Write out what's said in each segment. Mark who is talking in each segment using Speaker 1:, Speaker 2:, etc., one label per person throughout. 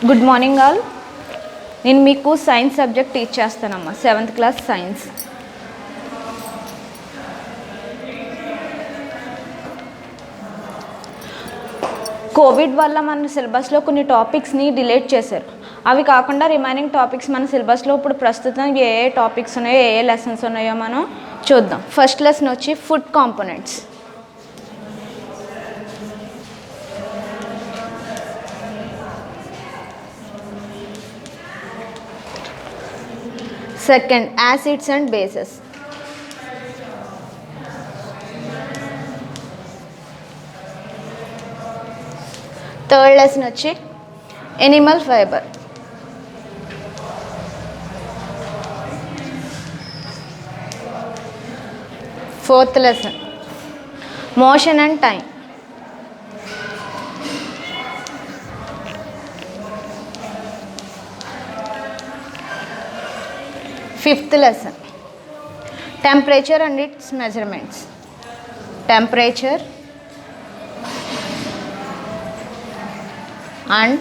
Speaker 1: Good morning all. నేను మీకు science subject teach చేస్తానమ్మా, 7th క్లాస్ సైన్స్. కోవిడ్ వల్ల మన సిలబస్లో కొన్ని టాపిక్స్ని డిలీట్ చేశారు. అవి కాకుండా రిమైనింగ్ టాపిక్స్ మన సిలబస్లో ఇప్పుడు ప్రస్తుతం ఏ ఏ టాపిక్స్ ఉన్నాయో, ఏ ఏ లెసన్స్ ఉన్నాయో మనం చూద్దాం. ఫస్ట్ లెసన్ వచ్చి food components. Second, acids and bases. Third lesson వచ్చి animal fiber. Fourth lesson motion and time. Fifth lesson temperature and its measurements. Temperature and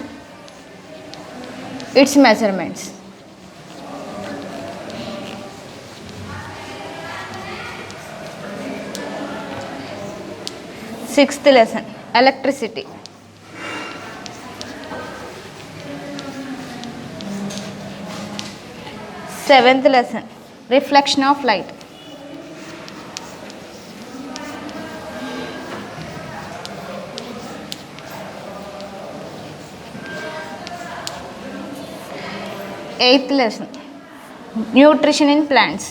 Speaker 1: its measurements. Sixth lesson electricity. Seventh lesson reflection of light. Eighth lesson nutrition in plants.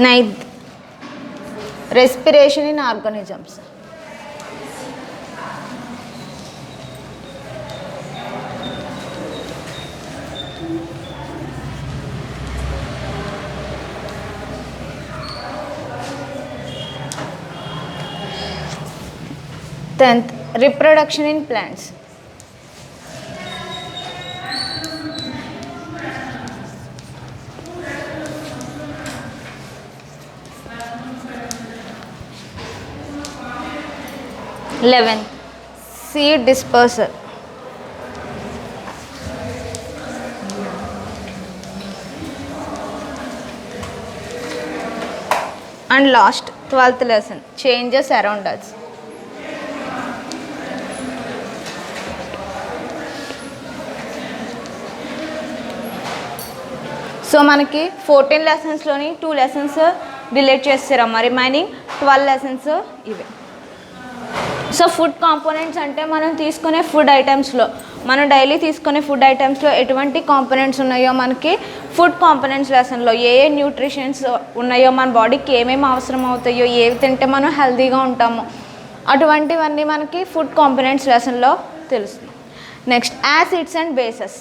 Speaker 1: Ninth respiration in organisms. Tenth reproduction in plants. 11th seed dispersal. And last 12th lesson changes around us. So మనకి 14 లెసన్స్లోని 2 lessons delete చేస్తారమ్మా, remaining 12 lessons ఇవే. So food components అంటే మనం తీసుకునే food ఐటమ్స్లో, మనం daily తీసుకునే food ఐటమ్స్లో ఎటువంటి components ఉన్నాయో మనకి ఫుడ్ కాంపోనెంట్స్ లెసన్లో ఏ ఏ న్యూట్రిషన్స్ ఉన్నాయో, మన బాడీకి ఏమేమి అవసరం అవుతాయో, ఏవి తింటే మనం హెల్తీగా ఉంటామో అటువంటివన్నీ మనకి ఫుడ్ కాంపోనెంట్స్ లెసన్లో తెలుస్తుంది. Next acids and bases.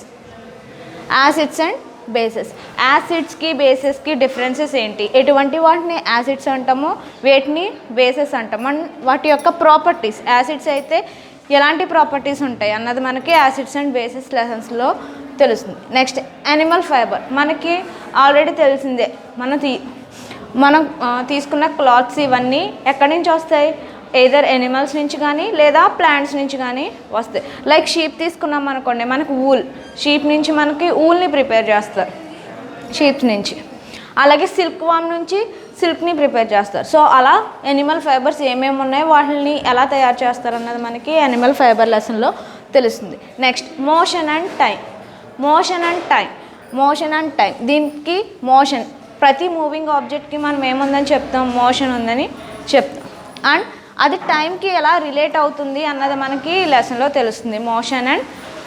Speaker 1: Acids and bases. యాసిడ్స్కి బేసెస్కి డిఫరెన్సెస్ ఏంటి, ఎటువంటి వాటిని యాసిడ్స్ అంటామో, వేటిని బేసెస్ అంటాము, వాటి యొక్క ప్రాపర్టీస్, యాసిడ్స్ అయితే ఎలాంటి ప్రాపర్టీస్ ఉంటాయి అన్నది మనకి యాసిడ్స్ అండ్ బేసెస్ లెసన్స్లో తెలుస్తుంది. Next animal fibre. మనకి ఆల్రెడీ తెలిసిందే, మనం తీసుకున్న క్లాత్స్ ఇవన్నీ ఎక్కడి నుంచి వస్తాయి, ఎయిదర్ ఎనిమల్స్ నుంచి కానీ లేదా ప్లాంట్స్ నుంచి కానీ వస్తాయి. లైక్ షీప్ తీసుకున్నాం అనుకోండి, మనకు వూల్, షీప్ నుంచి మనకి వూల్ని ప్రిపేర్ చేస్తారు, షీప్స్ నుంచి. అలాగే సిల్క్ వామ్ నుంచి సిల్క్ని ప్రిపేర్ చేస్తారు. సో అలా ఎనిమల్ ఫైబర్స్ ఏమేమి ఉన్నాయో వాటిని ఎలా తయారు చేస్తారు అన్నది మనకి యానిమల్ ఫైబర్ లెసన్లో తెలుస్తుంది. Next motion and time. Motion and time. Motion and time దీనికి మోషన్, ప్రతి మూవింగ్ ఆబ్జెక్ట్కి మనం ఏముందని చెప్తాం, మోషన్ ఉందని చెప్తాం. అండ్ అది టైంకి ఎలా రిలేట్ అవుతుంది అన్నది మనకి లెసన్లో తెలుస్తుంది, మోషన్ అండ్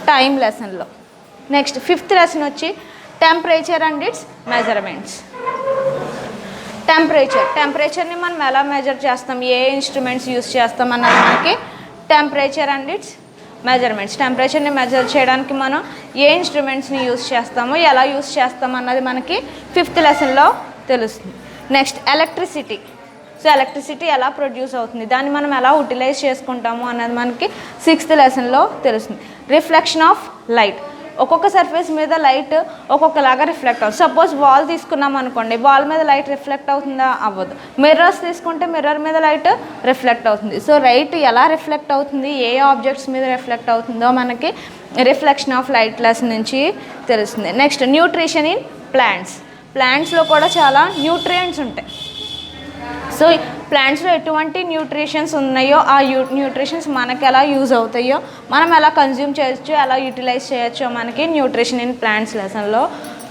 Speaker 1: టైం లెసన్లో. నెక్స్ట్ 5th లెసన్ వచ్చి టెంపరేచర్ అండ్ ఇట్స్ మెజర్మెంట్స్. టెంపరేచర్ని మనం ఎలా మెజర్ చేస్తాం, ఏ ఇన్స్ట్రుమెంట్స్ యూస్ చేస్తాం అన్నది మనకి టెంపరేచర్ అండ్ ఇట్స్ మెజర్మెంట్స్. టెంపరేచర్ని మెజర్ చేయడానికి మనం ఏ ఇన్స్ట్రుమెంట్స్ని యూస్ చేస్తామో, ఎలా యూస్ చేస్తాం అన్నది మనకి 5th లెసన్లో తెలుస్తుంది. Next electricity. సో ఎలక్ట్రిసిటీ ఎలా ప్రొడ్యూస్ అవుతుంది, దాన్ని మనం ఎలా యూటిలైజ్ చేసుకుంటాము అన్నది మనకి 6th లెసన్లో తెలుస్తుంది. Reflection of light. ఒక్కొక్క సర్ఫేస్ మీద లైట్ ఒక్కొక్కలాగా రిఫ్లెక్ట్ అవుతుంది. సపోజ్ వాల్ తీసుకున్నాం అనుకోండి, వాల్ మీద లైట్ రిఫ్లెక్ట్ అవుతుందా? అవ్వదు. మిర్రర్స్ తీసుకుంటే మిర్రర్ మీద లైట్ రిఫ్లెక్ట్ అవుతుంది. సో లైట్ ఎలా రిఫ్లెక్ట్ అవుతుంది, ఏ ఆబ్జెక్ట్స్ మీద రిఫ్లెక్ట్ అవుతుందో మనకి రిఫ్లెక్షన్ ఆఫ్ లైట్ లెసన్ నుంచి తెలుస్తుంది. నెక్స్ట్ న్యూట్రిషన్ ఇన్ ప్లాంట్స్లో కూడా చాలా న్యూట్రియంట్స్ ఉంటాయి. సో ప్లాంట్స్లో ఎటువంటి న్యూట్రిషన్స్ ఉన్నాయో ఆ న్యూట్రిషన్స్ మనకి ఎలా యూజ్ అవుతాయో, మనం ఎలా కన్జ్యూమ్ చేయొచ్చో, ఎలా యూటిలైజ్ చేయొచ్చో మనకి న్యూట్రిషన్ ఇన్ ప్లాంట్స్ లెసన్లో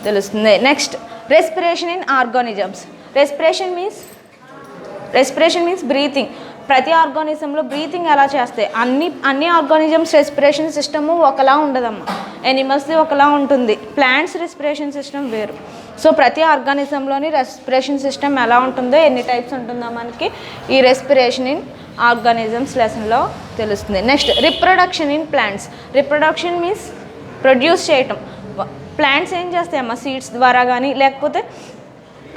Speaker 1: తెలుస్తుంది. Next respiration in organisms. Respiration means breathing. ప్రతి ఆర్గానిజంలో బ్రీతింగ్ ఎలా చేస్తాయి, అన్ని ఆర్గానిజమ్స్ రెస్పిరేషన్ సిస్టము ఒకలా ఉండదమ్మా. ఎనిమల్స్ది ఒకలా ఉంటుంది, ప్లాంట్స్ రెస్పిరేషన్ సిస్టమ్ వేరు. సో ప్రతి ఆర్గానిజంలోని రెస్పిరేషన్ సిస్టమ్ ఎలా ఉంటుందో, ఎన్ని టైప్స్ ఉంటుందో మనకి ఈ రెస్పిరేషన్ ఇన్ ఆర్గానిజమ్స్ లెసన్లో తెలుస్తుంది. Next reproduction in plants. Reproduction means produce చేయటం. ప్లాంట్స్ ఏం చేస్తాయమ్మా, సీడ్స్ ద్వారా కానీ లేకపోతే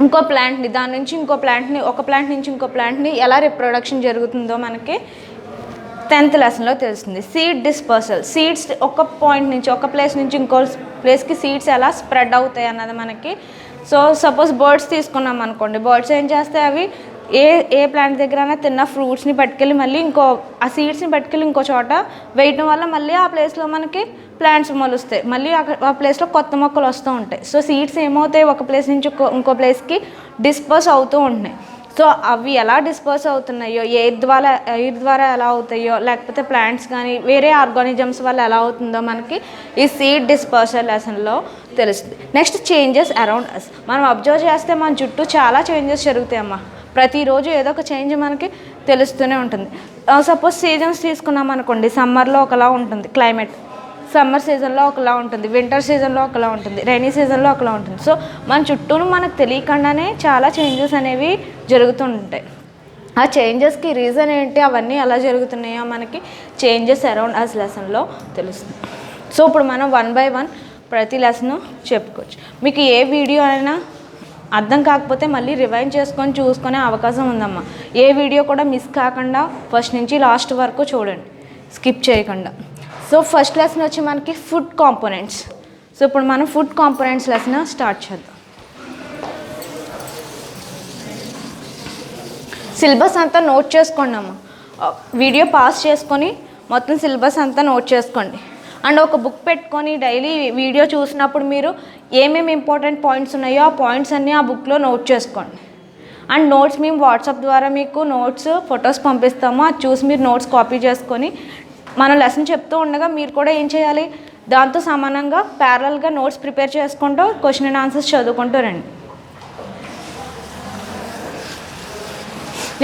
Speaker 1: ఇంకో ప్లాంట్ని, దాని నుంచి ఇంకో ప్లాంట్ని, ఒక ప్లాంట్ నుంచి ఇంకో ప్లాంట్ని ఎలా రిప్రొడక్షన్ జరుగుతుందో మనకి 10th లెసన్లో తెలుస్తుంది. Seed dispersal. సీడ్స్ ఒక పాయింట్ నుంచి, ఒక ప్లేస్ నుంచి ఇంకో ప్లేస్కి సీడ్స్ ఎలా స్ప్రెడ్ అవుతాయి అన్నది మనకి. సో సపోజ్ బర్డ్స్ తీసుకున్నాం అనుకోండి, బర్డ్స్ ఏం చేస్తాయి, అవి ఏ ప్లాంట్ దగ్గర తిన్న ఫ్రూట్స్ని పట్టుకెళ్ళి మళ్ళీ ఆ సీడ్స్ని పట్టుకెళ్ళి ఇంకో చోట వేయటం వల్ల మళ్ళీ ఆ ప్లేస్లో మనకి ప్లాంట్స్ మొలుస్తాయి, మళ్ళీ ఆ ప్లేస్లో కొత్త మొక్కలు వస్తూ ఉంటాయి. సో సీడ్స్ ఏమవుతాయి, ఒక ప్లేస్ నుంచి ఇంకో ప్లేస్కి డిస్పర్స్ అవుతూ ఉంటున్నాయి. సో అవి ఎలా డిస్పర్స్ అవుతున్నాయో, ఎయిర్ ద్వారా ఎలా అవుతాయో, లేకపోతే ప్లాంట్స్ కానీ వేరే ఆర్గానిజమ్స్ వల్ల ఎలా అవుతుందో మనకి ఈ సీడ్ డిస్పర్సల్ లెసన్లో తెలుస్తుంది. Next changes around us. మనం అబ్జర్వ్ చేస్తే మన చుట్టూ చాలా చేంజెస్ జరుగుతాయమ్మా. ప్రతిరోజు ఏదో ఒక చేంజ్ మనకి తెలుస్తూనే ఉంటుంది. సపోజ్ సీజన్స్ తీసుకున్నాం అనుకోండి, సమ్మర్లో ఒకలా ఉంటుంది క్లైమేట్, సమ్మర్ సీజన్లో ఒకలా ఉంటుంది, వింటర్ సీజన్లో ఒకలా ఉంటుంది, రైనీ సీజన్లో ఒకలా ఉంటుంది. సో మన చుట్టూను మనకు తెలియకుండానే చాలా చేంజెస్ అనేవి జరుగుతుంటాయి. ఆ చేంజెస్కి రీజన్ ఏంటి, అవన్నీ ఎలా జరుగుతున్నాయో మనకి చేంజెస్ అరౌండ్ అస్ లెసన్లో తెలుస్తుంది. సో ఇప్పుడు మనం 1 by 1 ప్రతి లెసన్ చెప్పుకోవచ్చు. మీకు ఏ వీడియో అయినా అర్థం కాకపోతే మళ్ళీ రివైండ్ చేసుకొని చూసుకునే అవకాశం ఉందమ్మా. ఏ వీడియో కూడా మిస్ కాకుండా ఫస్ట్ నుంచి లాస్ట్ వరకు చూడండి, స్కిప్ చేయకుండా. సో ఫస్ట్ లెసన్ వచ్చి మనకి ఫుడ్ కాంపోనెంట్స్. సో ఇప్పుడు మనం ఫుడ్ కాంపోనెంట్స్ లెసన్ స్టార్ట్ చేద్దాం. సిలబస్ అంతా నోట్ చేసుకోండి అమ్మ. వీడియో పాస్ చేసుకొని మొత్తం సిలబస్ అంతా నోట్ చేసుకోండి. అండ్ ఒక బుక్ పెట్టుకొని డైలీ వీడియో చూసినప్పుడు మీరు ఏమేమి ఇంపార్టెంట్ పాయింట్స్ ఉన్నాయో ఆ పాయింట్స్ అన్నీ ఆ బుక్లో నోట్ చేసుకోండి. అండ్ నోట్స్ మేము వాట్సాప్ ద్వారా మీకు నోట్స్ ఫొటోస్ పంపిస్తాము, అది చూసి మీరు నోట్స్ కాపీ చేసుకొని మనం లెసన్ చెప్తూ ఉండగా మీరు కూడా ఏం చేయాలి, దాంతో సమానంగా ప్యారలల్గా నోట్స్ ప్రిపేర్ చేసుకుంటూ క్వశ్చన్ అండ్ ఆన్సర్స్ చదువుకుంటూ రండి.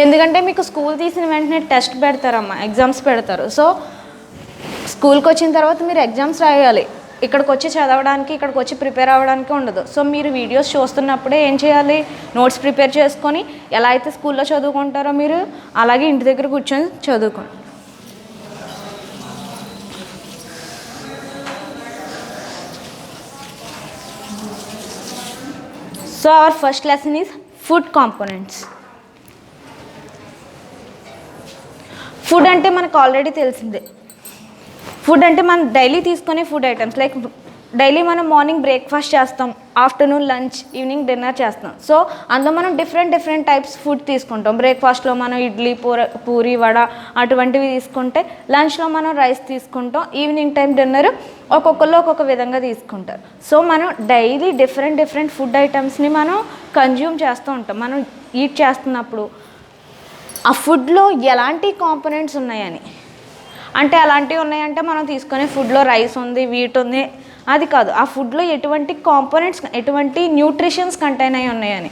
Speaker 1: ఎందుకంటే మీకు స్కూల్ తీసిన వెంటనే టెస్ట్ పెడతారమ్మా, ఎగ్జామ్స్ పెడతారు. సో స్కూల్కి వచ్చిన తర్వాత మీరు ఎగ్జామ్స్ రాయాలి, ఇక్కడికి వచ్చి చదవడానికి, ఇక్కడికి వచ్చి ప్రిపేర్ అవ్వడానికి ఉండదు. సో మీరు వీడియోస్ చూస్తున్నప్పుడే ఏం చేయాలి, నోట్స్ ప్రిపేర్ చేసుకొని ఎలా అయితే స్కూల్లో చదువుకుంటారో మీరు అలాగే ఇంటి దగ్గర కూర్చొని చదువుకోండి. So our first lesson is food components. Food అంటే మనకు ఆల్రెడీ తెలిసిందే. ఫుడ్ అంటే మనం డైలీ తీసుకునే ఫుడ్ ఐటమ్స్, లైక్ డైలీ మనం మార్నింగ్ బ్రేక్ఫాస్ట్ చేస్తాం, ఆఫ్టర్నూన్ లంచ్, ఈవినింగ్ డిన్నర్ చేస్తాం. సో అందులో మనం డిఫరెంట్ టైప్స్ ఫుడ్ తీసుకుంటాం. బ్రేక్ఫాస్ట్లో మనం ఇడ్లీ, పూరి, వడ అటువంటివి తీసుకుంటే, లంచ్లో మనం రైస్ తీసుకుంటాం, ఈవినింగ్ టైం డిన్నర్ ఒక్కొక్కరు ఒక్కొక్క విధంగా తీసుకుంటారు. సో మనం డైలీ డిఫరెంట్ ఫుడ్ ఐటమ్స్ని మనం కన్జ్యూమ్ చేస్తూ ఉంటాం. మనం ఈట్ చేస్తున్నప్పుడు ఆ ఫుడ్లో ఎలాంటి కాంపోనెంట్స్ ఉన్నాయని, అంటే అలాంటివి ఉన్నాయంటే మనం తీసుకునే ఫుడ్లో రైస్ ఉంది, వీట్ ఉంది, అది కాదు. ఆ ఫుడ్లో ఎటువంటి కాంపోనెంట్స్, ఎటువంటి న్యూట్రిషన్స్ కంటైన్ అయి ఉన్నాయని.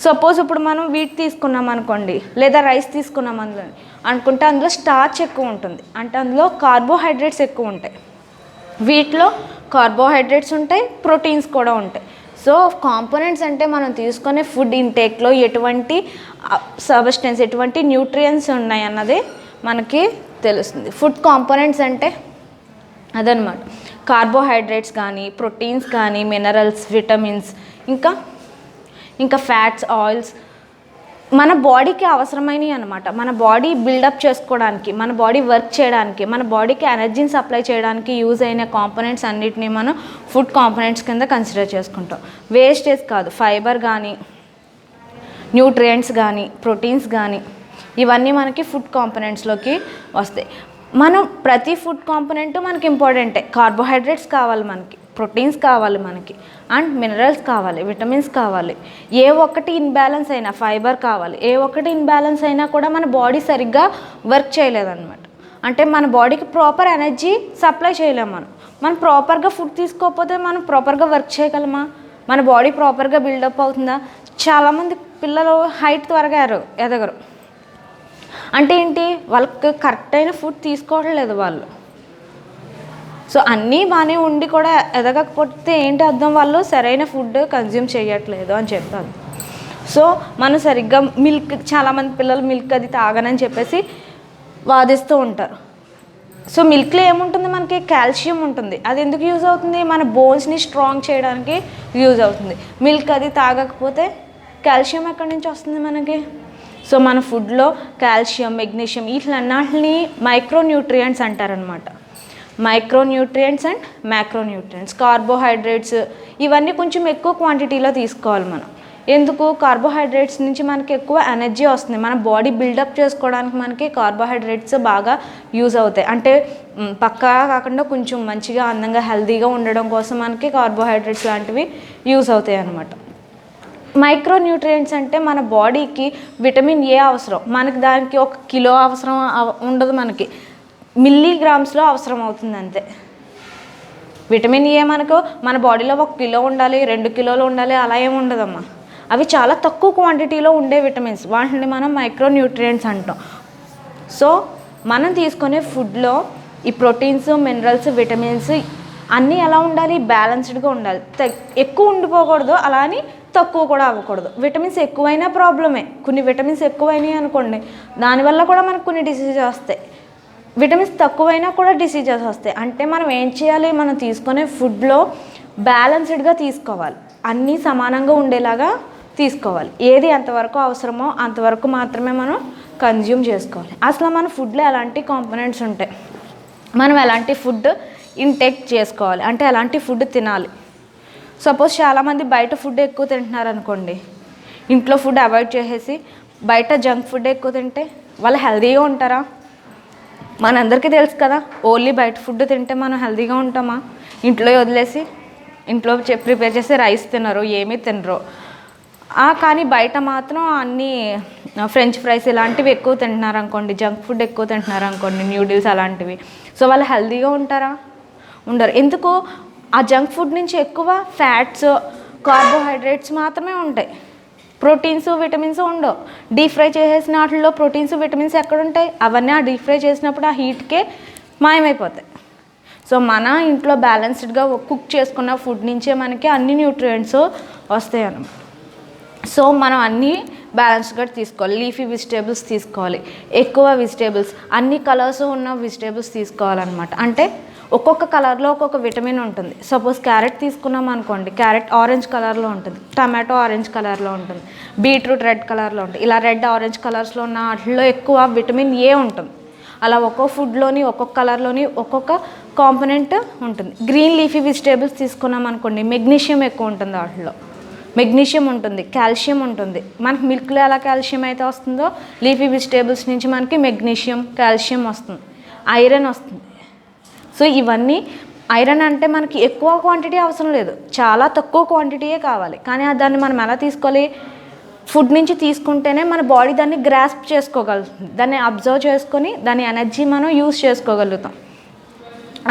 Speaker 1: సపోజ్ ఇప్పుడు మనం వీట్ తీసుకున్నాం అనుకోండి, లేదా రైస్ తీసుకున్నాం అందులో అనుకుంటే అందులో స్టార్చ్ ఎక్కువ ఉంటుంది, అంటే అందులో కార్బోహైడ్రేట్స్ ఎక్కువ ఉంటాయి. వీటిలో కార్బోహైడ్రేట్స్ ఉంటాయి, ప్రోటీన్స్ కూడా ఉంటాయి. సో కాంపోనెంట్స్ అంటే మనం తీసుకునే ఫుడ్ ఇంటేక్లో ఎటువంటి సబ్స్టెన్స్, ఎటువంటి న్యూట్రియన్స్ ఉన్నాయి అన్నది మనకి తెలుస్తుంది. ఫుడ్ కాంపోనెంట్స్ అంటే అదనమాట. కార్బోహైడ్రేట్స్ కానీ, ప్రోటీన్స్ కానీ, మినరల్స్, విటమిన్స్, ఇంకా ఫ్యాట్స్, ఆయిల్స్, మన బాడీకి అవసరమైనవి అనమాట. మన బాడీ బిల్డప్ చేసుకోవడానికి, మన బాడీ వర్క్ చేయడానికి, మన బాడీకి ఎనర్జీని సప్లై చేయడానికి యూజ్ అయిన కాంపోనెంట్స్ అన్నిటినీ మనం ఫుడ్ కాంపోనెంట్స్ కింద కన్సిడర్ చేసుకుంటాం. వేస్టేజ్ కాదు, ఫైబర్ కానీ, న్యూట్రియంట్స్ కానీ, ప్రోటీన్స్ కానీ, ఇవన్నీ మనకి ఫుడ్ కాంపోనెంట్స్లోకి వస్తాయి. మనం ప్రతి ఫుడ్ కాంపోనెంట్ మనకి ఇంపార్టెంటే. కార్బోహైడ్రేట్స్ కావాలి మనకి, ప్రోటీన్స్ కావాలి మనకి, అండ్ మినరల్స్ కావాలి, విటమిన్స్ కావాలి. ఏ ఒక్కటి ఇన్బ్యాలెన్స్ అయినా, ఫైబర్ కావాలి, ఏ ఒక్కటి ఇన్బ్యాలెన్స్ అయినా కూడా మన బాడీ సరిగ్గా వర్క్ చేయలేదన్నమాట. అంటే మన బాడీకి ప్రాపర్ ఎనర్జీ సప్లై చేయలేము. మనం ప్రాపర్గా ఫుడ్ తీసుకోకపోతే మనం ప్రాపర్గా వర్క్ చేయగలమా? మన బాడీ ప్రాపర్గా బిల్డప్ అవుతుందా? చాలామంది పిల్లలు హైట్ త్వరగా ఎదగరు. అంటే ఏంటి? వాళ్ళకి కరెక్ట్ అయిన ఫుడ్ తీసుకోవట్లేదు వాళ్ళు. సో అన్నీ బాగానే ఉండి కూడా ఎదగకపోతే ఏంటి అర్థం? వాళ్ళు సరైన ఫుడ్ కన్జ్యూమ్ చేయట్లేదు అని చెప్పారు. సో మనం సరిగ్గా మిల్క్, చాలామంది పిల్లలు మిల్క్ అది తాగనని చెప్పేసి వాదిస్తూ ఉంటారు. సో మిల్క్లో ఏముంటుంది? మనకి కాల్షియం ఉంటుంది. అది ఎందుకు యూజ్ అవుతుంది? మన బోన్స్ని స్ట్రాంగ్ చేయడానికి యూజ్ అవుతుంది. మిల్క్ అది తాగకపోతే కాల్షియం ఎక్కడి నుంచి వస్తుంది మనకి? సో మన ఫుడ్లో కాల్షియం, మెగ్నీషియం వీటిలన్నిటిని మైక్రోన్యూట్రియంట్స్ అంటారనమాట. Micronutrients and macronutrients. కార్బోహైడ్రేట్స్ ఇవన్నీ కొంచెం ఎక్కువ క్వాంటిటీలో తీసుకోవాలి మనం. ఎందుకు? కార్బోహైడ్రేట్స్ నుంచి మనకి ఎక్కువ ఎనర్జీ వస్తుంది. మన బాడీ బిల్డప్ చేసుకోవడానికి మనకి కార్బోహైడ్రేట్స్ బాగా యూజ్ అవుతాయి. అంటే పక్కా కాకుండా కొంచెం మంచిగా, అందంగా, హెల్తీగా ఉండడం కోసం మనకి కార్బోహైడ్రేట్స్ లాంటివి యూజ్ అవుతాయి అన్నమాట. మైక్రోన్యూట్రియంట్స్ అంటే మన బాడీకి విటమిన్ ఏ అవసరం. మనకి దానికి 1 కిలో అవసరం ఉండదు, మనకి మిల్లీగ్రామ్స్లో అవసరం అవుతుంది అంతే. విటమిన్ ఏ మనకు మన బాడీలో 1 కిలో ఉండాలి, 2 కిలోలు ఉండాలి అలా ఏమి ఉండదమ్మా. అవి చాలా తక్కువ క్వాంటిటీలో ఉండే విటమిన్స్, వాటిని మనం మైక్రోన్యూట్రియంట్స్ అంటాం. సో మనం తీసుకునే ఫుడ్లో ఈ ప్రోటీన్స్, మినరల్స్, విటమిన్స్ అన్నీ ఎలా ఉండాలి? బ్యాలెన్స్డ్గా ఉండాలి. ఎక్కువ ఉండిపోకూడదు, అలా అని తక్కువ కూడా అవ్వకూడదు. విటమిన్స్ ఎక్కువైనా ప్రాబ్లమే. కొన్ని విటమిన్స్ ఎక్కువైనాయి అనుకోండి, దానివల్ల కూడా మనకు కొన్ని డిసీజెస్ వస్తాయి. విటమిన్స్ తక్కువైనా కూడా డిసీజెస్ వస్తాయి. అంటే మనం ఏం చేయాలి? మనం తీసుకునే ఫుడ్లో బ్యాలెన్స్డ్గా తీసుకోవాలి, అన్నీ సమానంగా ఉండేలాగా తీసుకోవాలి. ఏది ఎంతవరకు అవసరమో అంతవరకు మాత్రమే మనం కన్జ్యూమ్ చేసుకోవాలి. అసలు మన ఫుడ్లో ఎలాంటి కాంపోనెంట్స్ ఉంటాయి, మనం ఎలాంటి ఫుడ్ ఇంటేక్ చేసుకోవాలి, అంటే ఎలాంటి ఫుడ్ తినాలి. సపోజ్ చాలామంది బయట ఫుడ్ ఎక్కువ తింటున్నారు అనుకోండి, ఇంట్లో ఫుడ్ అవాయిడ్ చేసేసి బయట జంక్ ఫుడ్ ఎక్కువ తింటే వాళ్ళు హెల్తీగా ఉంటారా? మనందరికీ తెలుసు కదా, ఓన్లీ బయట ఫుడ్ తింటే మనం హెల్తీగా ఉంటామా? ఇంట్లో వదిలేసి ఇంట్లో ప్రిపేర్ చేసి రైస్ తినరు, ఏమీ తినరు. కానీ బయట మాత్రం అన్నీ ఫ్రెంచ్ ఫ్రైస్ ఇలాంటివి ఎక్కువ తింటున్నారు అనుకోండి, జంక్ ఫుడ్ ఎక్కువ తింటున్నారు అనుకోండి, న్యూడిల్స్ అలాంటివి. సో వాళ్ళు హెల్తీగా ఉంటారా? ఉండరు. ఎందుకు? ఆ జంక్ ఫుడ్ నుంచి ఎక్కువ ఫ్యాట్స్, కార్బోహైడ్రేట్స్ మాత్రమే ఉంటాయి. ప్రోటీన్స్, విటమిన్స్ ఉండవు. డీప్ ఫ్రై చేసేసిన వాటిల్లో ప్రోటీన్స్, విటమిన్స్ ఎక్కడుంటాయి? అవన్నీ ఆ డీప్ ఫ్రై చేసినప్పుడు ఆ హీట్కే మాయమైపోతాయి. సో మన ఇంట్లో బ్యాలెన్స్డ్గా కుక్ చేసుకున్న ఫుడ్ నుంచే మనకి అన్ని న్యూట్రియంట్స్ వస్తాయి అన్నమాట. సో మనం అన్నీ బ్యాలెన్స్డ్గా తీసుకోవాలి. లీఫీ వెజిటేబుల్స్ తీసుకోవాలి, ఎక్కువ వెజిటేబుల్స్, అన్ని కలర్స్ ఉన్న వెజిటేబుల్స్ తీసుకోవాలన్నమాట. అంటే ఒక్కొక్క కలర్లో ఒక్కొక్క విటమిన్ ఉంటుంది. సపోజ్ క్యారెట్ తీసుకున్నాం అనుకోండి, క్యారెట్ ఆరెంజ్ కలర్లో ఉంటుంది, టమాటో ఆరెంజ్ కలర్లో ఉంటుంది, బీట్రూట్ రెడ్ కలర్లో ఉంటుంది. ఇలా రెడ్, ఆరెంజ్ కలర్స్లో ఉన్న వాటిలో ఎక్కువ విటమిన్ ఏ ఉంటుంది. అలా ఒక్కో ఫుడ్లోని, ఒక్కొక్క కలర్లోని ఒక్కొక్క కాంపోనెంట్ ఉంటుంది. గ్రీన్ లీఫీ వెజిటేబుల్స్ తీసుకున్నాం అనుకోండి, మెగ్నీషియం ఎక్కువ ఉంటుంది వాటిలో. మెగ్నీషియం ఉంటుంది, కాల్షియం ఉంటుంది. మనకి మిల్క్లో ఎలా కాల్షియం అయితే వస్తుందో, లీఫీ వెజిటేబుల్స్ నుంచి మనకి మెగ్నీషియం, కాల్షియం వస్తుంది, ఐరన్ వస్తుంది. సో ఇవన్నీ ఐరన్ అంటే మనకి ఎక్కువ క్వాంటిటీ అవసరం లేదు, చాలా తక్కువ క్వాంటిటీయే కావాలి. కానీ దాన్ని మనం ఎలా తీసుకోవాలి? ఫుడ్ నుంచి తీసుకుంటేనే మన బాడీ దాన్ని గ్రాస్ప్ చేసుకోగలుగుతుంది, దాన్ని అబ్జర్వ్ చేసుకొని దాని ఎనర్జీ మనం యూజ్ చేసుకోగలుగుతాం.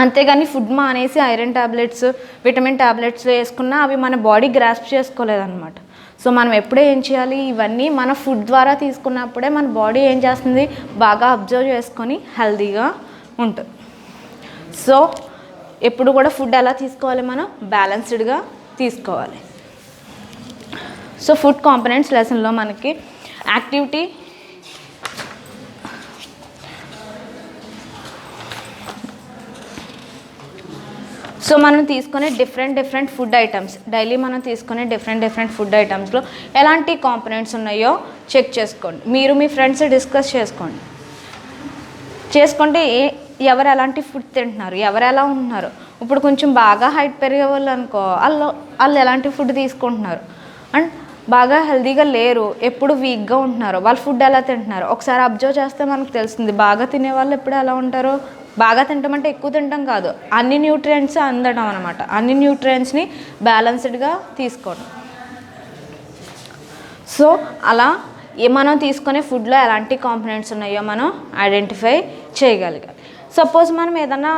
Speaker 1: అంతేగాని ఫుడ్ మానేసి ఐరన్ ట్యాబ్లెట్స్, విటమిన్ ట్యాబ్లెట్స్ వేసుకున్నా అవి మన బాడీ గ్రాస్ప్ చేసుకోలేదన్నమాట. సో మనం ఎప్పుడే ఏం చేయాలి? ఇవన్నీ మన ఫుడ్ ద్వారా తీసుకున్నప్పుడే మన బాడీ ఏం చేస్తుంది? బాగా అబ్జర్వ్ చేసుకొని హెల్తీగా ఉంటుంది. సో ఎప్పుడు కూడా ఫుడ్ ఎలా తీసుకోవాలి? మనం బ్యాలెన్స్డ్గా తీసుకోవాలి. సో ఫుడ్ కాంపోనెంట్స్ లెసన్లో మనకి యాక్టివిటీ సో మనం తీసుకునే డిఫరెంట్ ఫుడ్ ఐటమ్స్, డైలీ మనం తీసుకునే డిఫరెంట్ ఫుడ్ ఐటమ్స్లో ఎలాంటి కాంపోనెంట్స్ ఉన్నాయో చెక్ చేసుకోండి. మీరు మీ ఫ్రెండ్స్ డిస్కస్ చేసుకుంటే ఎవరు ఎలాంటి ఫుడ్ తింటున్నారు, ఎవరు ఎలా ఉంటున్నారు. ఇప్పుడు కొంచెం బాగా హైట్ పెరిగే వాళ్ళు అనుకో, వాళ్ళు ఎలాంటి ఫుడ్ తీసుకుంటున్నారు అండ్ బాగా హెల్తీగా లేరు, ఎప్పుడు వీక్గా ఉంటున్నారు, వాళ్ళ ఫుడ్ ఎలా తింటున్నారు ఒకసారి అబ్జర్వ్ చేస్తే మనకు తెలుస్తుంది. బాగా తినే వాళ్ళు ఎప్పుడు ఎలా ఉంటారో, బాగా తింటామంటే ఎక్కువ తింటాం కాదు, అన్ని న్యూట్రియంట్స్ అందడం అనమాట. అన్ని న్యూట్రియంట్స్ని బ్యాలెన్స్డ్గా తీసుకోవడం. సో అలా మనం తీసుకునే ఫుడ్లో ఎలాంటి కాంపోనెంట్స్ ఉన్నాయో మనం ఐడెంటిఫై చేయగలిగాలి. సపోజ్ మనం ఏదైనా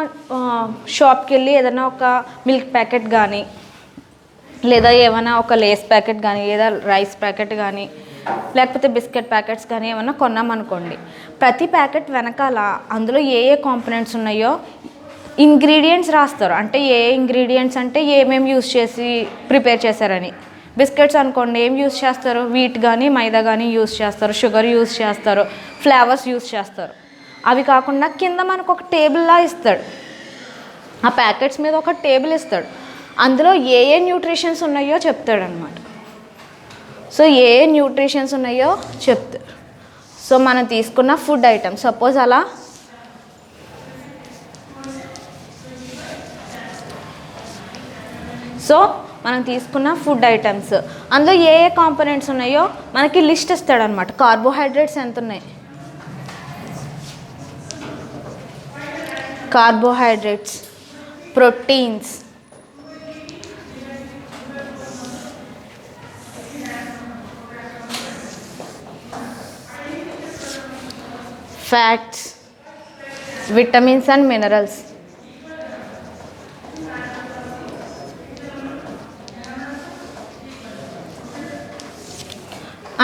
Speaker 1: షాప్కి వెళ్ళి ఏదైనా ఒక మిల్క్ ప్యాకెట్ కానీ, లేదా ఏమైనా ఒక లేస్ ప్యాకెట్ కానీ, లేదా రైస్ ప్యాకెట్ కానీ, లేకపోతే బిస్కెట్ ప్యాకెట్స్ కానీ ఏమైనా కొన్నామనుకోండి, ప్రతి ప్యాకెట్ వెనకాల అందులో ఏ కాంపోనెంట్స్ ఉన్నాయో ఇంగ్రీడియంట్స్ రాస్తారు. అంటే ఏ ఇంగ్రీడియంట్స్ అంటే ఏమేమి యూస్ చేసి ప్రిపేర్ చేశారని. బిస్కెట్స్ అనుకోండి, ఏం యూస్ చేస్తారు, వీట్ కానీ మైదా కానీ యూస్ చేస్తారు, షుగర్ యూస్ చేస్తారు, ఫ్లేవర్స్ యూస్ చేస్తారు. అవి కాకుండా కింద మనకు ఒక టేబుల్లా ఇస్తాడు, ఆ ప్యాకెట్స్ మీద ఒక టేబుల్ ఇస్తాడు, అందులో ఏ న్యూట్రిషన్స్ ఉన్నాయో చెప్తాడు అనమాట. సో ఏ న్యూట్రిషన్స్ ఉన్నాయో చెప్తారు. సో మనం తీసుకున్న ఫుడ్ ఐటమ్ సపోజ్ అలా మనం తీసుకున్న ఫుడ్ ఐటమ్స్ అందులో ఏ కాంపోనెంట్స్ ఉన్నాయో మనకి లిస్ట్ ఇస్తాడు అనమాట. కార్బోహైడ్రేట్స్ ఎంత ఉన్నాయి, carbohydrates, proteins, fats, vitamins and minerals,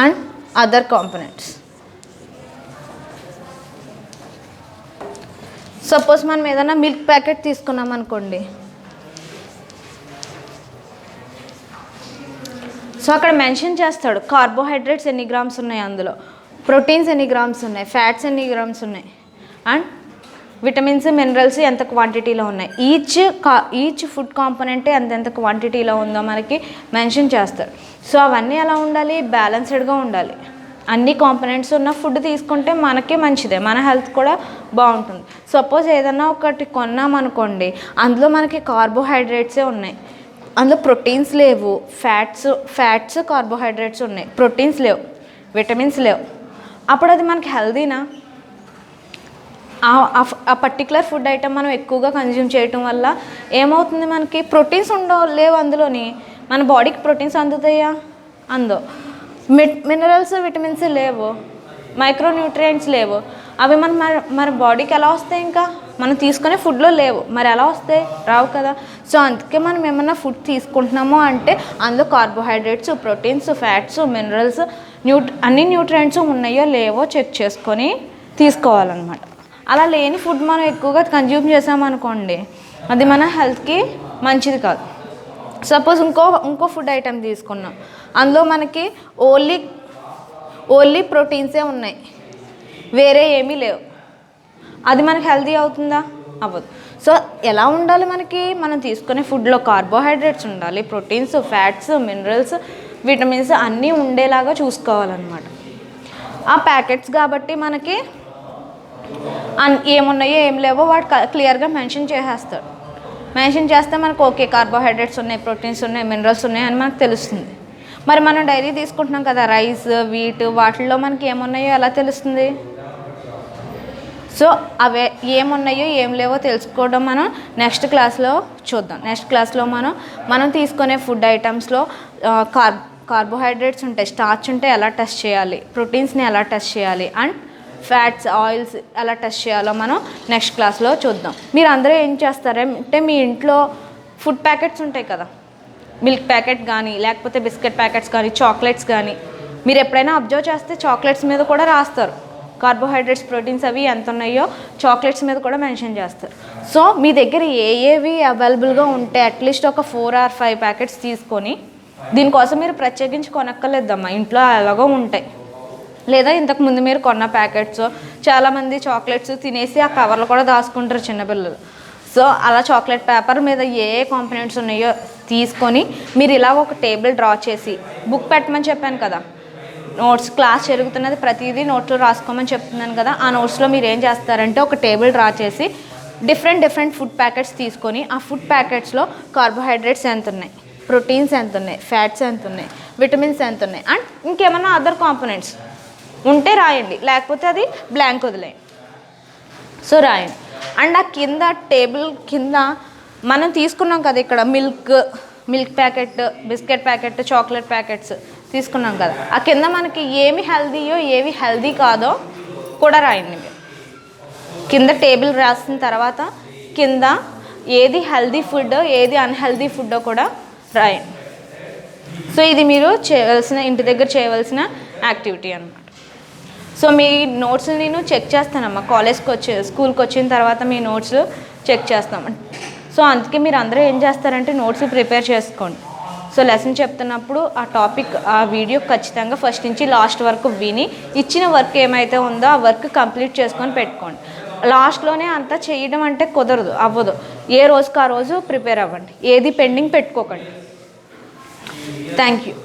Speaker 1: and other components. Suppose మనం ఏదైనా మిల్క్ ప్యాకెట్ తీసుకున్నాం అనుకోండి, సో అక్కడ మెన్షన్ చేస్తాడు కార్బోహైడ్రేట్స్ ఎన్ని గ్రామ్స్ ఉన్నాయి, అందులో ప్రోటీన్స్ ఎన్ని గ్రామ్స్ ఉన్నాయి, ఫ్యాట్స్ ఎన్ని గ్రామ్స్ ఉన్నాయి, అండ్ విటమిన్స్ మినరల్స్ ఎంత క్వాంటిటీలో ఉన్నాయి. ఈచ్ ఫుడ్ కాంపోనెంట్ ఎంత క్వాంటిటీలో ఉందో మనకి మెన్షన్ చేస్తారు. సో అవన్నీ ఎలా ఉండాలి, బ్యాలెన్స్డ్గా ఉండాలి. అన్ని కాంపోనెంట్స్ ఉన్న ఫుడ్ తీసుకుంటే మనకే మంచిదే, మన హెల్త్ కూడా బాగుంటుంది. సపోజ్ ఏదైనా ఒకటి కొన్నామనుకోండి, అందులో మనకి కార్బోహైడ్రేట్సే ఉన్నాయి, అందులో ప్రోటీన్స్ లేవు, ఫ్యాట్స్ కార్బోహైడ్రేట్స్ ఉన్నాయి, ప్రోటీన్స్ లేవు, విటమిన్స్ లేవు, అప్పుడు అది మనకి హెల్దీనా? ఆ పర్టికులర్ ఫుడ్ ఐటమ్ మనం ఎక్కువగా కన్జ్యూమ్ చేయటం వల్ల ఏమవుతుంది, మనకి ప్రోటీన్స్ లేవు అందులోని, మన బాడీకి ప్రోటీన్స్ అందుతాయా? మినరల్స్ విటమిన్స్ లేవు, మైక్రోన్యూట్రియంట్స్ లేవు, అవి మన బాడీకి ఎలా వస్తాయి? ఇంకా మనం తీసుకునే ఫుడ్లో లేవు, మరి ఎలా వస్తాయి? రావు కదా. సో అందుకే మనం ఏమన్నా ఫుడ్ తీసుకుంటున్నామో అంటే అందులో కార్బోహైడ్రేట్స్, ప్రోటీన్స్, ఫ్యాట్స్, మినరల్స్, అన్ని న్యూట్రియంట్స్ ఉన్నాయో లేవో చెక్ చేసుకొని తీసుకోవాలన్నమాట. అలా లేని ఫుడ్ మనం ఎక్కువగా కన్జ్యూమ్ చేసామనుకోండి, అది మన హెల్త్కి మంచిది కాదు. సపోజ్ ఇంకో ఫుడ్ ఐటెం తీసుకున్నాం, అందులో మనకి ఓన్లీ ప్రోటీన్సే ఉన్నాయి, వేరే ఏమీ లేవు, అది మనకి హెల్తీ అవుతుందా? అవ్వదు. సో ఎలా ఉండాలి, మనం తీసుకునే ఫుడ్లో కార్బోహైడ్రేట్స్ ఉండాలి, ప్రోటీన్స్, ఫ్యాట్స్, మినరల్స్, విటమిన్స్ అన్నీ ఉండేలాగా చూసుకోవాలన్నమాట. ఆ ప్యాకెట్స్ కాబట్టి మనకి ఏమున్నాయో ఏం లేవో వాడు క్లియర్గా మెన్షన్ చేసేస్తాడు. మెన్షన్ చేస్తే మనకు ఓకే కార్బోహైడ్రేట్స్ ఉన్నాయి, ప్రోటీన్స్ ఉన్నాయి, మినరల్స్ ఉన్నాయి అని మనకు తెలుస్తుంది. మరి మనం డైలీ తీసుకుంటున్నాం కదా రైస్, వీట్, వాటిల్లో మనకి ఏమున్నాయో ఎలా తెలుస్తుంది? సో అవే ఏమున్నాయో ఏం లేవో తెలుసుకోవడం మనం నెక్స్ట్ క్లాస్లో చూద్దాం. నెక్స్ట్ క్లాస్లో మనం తీసుకునే ఫుడ్ ఐటమ్స్లో కార్బోహైడ్రేట్స్ ఉంటాయి, స్టార్చ్ ఉంటే ఎలా టెస్ట్ చేయాలి, ప్రోటీన్స్ని ఎలా టెస్ట్ చేయాలి, అండ్ ఫ్యాట్స్, ఆయిల్స్ ఎలా టెస్ట్ చేయాలో మనం నెక్స్ట్ క్లాస్లో చూద్దాం. మీరు అందరూ ఏం చేస్తారంటే మీ ఇంట్లో ఫుడ్ ప్యాకెట్స్ ఉంటాయి కదా, మిల్క్ ప్యాకెట్ కానీ, లేకపోతే బిస్కెట్ ప్యాకెట్స్ కానీ, చాక్లెట్స్ కానీ, మీరు ఎప్పుడైనా అబ్జర్వ్ చేస్తే చాక్లెట్స్ మీద కూడా రాస్తారు కార్బోహైడ్రేట్స్, ప్రోటీన్స్ అవి ఎంత ఉన్నాయో చాక్లెట్స్ మీద కూడా మెన్షన్ చేస్తారు. సో మీ దగ్గర ఏవి అవైలబుల్గా ఉంటే అట్లీస్ట్ ఒక 4 or 5 ప్యాకెట్స్ తీసుకొని, దీనికోసం మీరు ప్రత్యేకించి కొనక్కర్లేదమ్మా, ఇంట్లో ఎలాగో ఉంటాయి. లేదా ఇంతకుముందు మీరు కొన్న ప్యాకెట్స్, చాలామంది చాక్లెట్స్ తినేసి ఆ కవర్లు కూడా దాచుకుంటారు చిన్నపిల్లలు. సో అలా చాక్లెట్ పేపర్ మీద ఏ ఏ కాంపోనెంట్స్ ఉన్నాయో తీసుకొని మీరు ఇలా ఒక టేబుల్ డ్రా చేసి బుక్ పెట్టమని చెప్పాను కదా, నోట్స్ క్లాస్ జరుగుతున్నది ప్రతిదీ నోట్లో రాసుకోమని చెప్తున్నాను కదా, ఆ నోట్స్లో మీరు ఏం చేస్తారంటే ఒక టేబుల్ డ్రా చేసి డిఫరెంట్ ఫుడ్ ప్యాకెట్స్ తీసుకొని ఆ ఫుడ్ ప్యాకెట్స్లో కార్బోహైడ్రేట్స్ ఎంత ఉన్నాయి, ప్రోటీన్స్ ఎంత ఉన్నాయి, ఫ్యాట్స్ ఎంత ఉన్నాయి, విటమిన్స్ ఎంత ఉన్నాయి అండ్ ఇంకేమన్నా అదర్ కాంపోనెంట్స్ ఉంటే రాయండి, లేకపోతే అది బ్లాంక్ వదిలేయండి. సో రాయండి. అండ్ ఆ కింద టేబుల్ కింద మనం తీసుకున్నాం కదా ఇక్కడ milk packet, biscuit packet, chocolate packets తీసుకున్నాం కదా, ఆ కింద మనకి ఏమి హెల్దీయో ఏవి హెల్దీ కాదో కూడా రాయండి. మీరు కింద టేబుల్ రాసిన తర్వాత కింద ఏది హెల్దీ ఫుడ్ ఏది అన్హెల్దీ ఫుడ్ కూడా రాయండి. సో ఇది మీరు చేయవలసిన ఇంటి దగ్గర చేయవలసిన యాక్టివిటీ అనమాట. సో మీ నోట్స్ని నేను చెక్ చేస్తానమ్మా, స్కూల్కి వచ్చిన తర్వాత మీ నోట్స్ చెక్ చేస్తాం. సో అందుకే మీరు అందరూ ఏం చేస్తారంటే నోట్స్ ప్రిపేర్ చేసుకోండి. సో లెసన్ చెప్తున్నప్పుడు ఆ టాపిక్ ఆ వీడియో ఖచ్చితంగా ఫస్ట్ నుంచి లాస్ట్ వరకు విని ఇచ్చిన వర్క్ ఏమైతే ఉందో ఆ వర్క్ కంప్లీట్ చేసుకొని పెట్టుకోండి. లాస్ట్లోనే అంతా చేయడం అంటే కుదరదు, అవ్వదు. ఏ రోజుకి ఆ రోజు ప్రిపేర్ అవ్వండి, ఏది పెండింగ్ పెట్టుకోకండి. Thank you.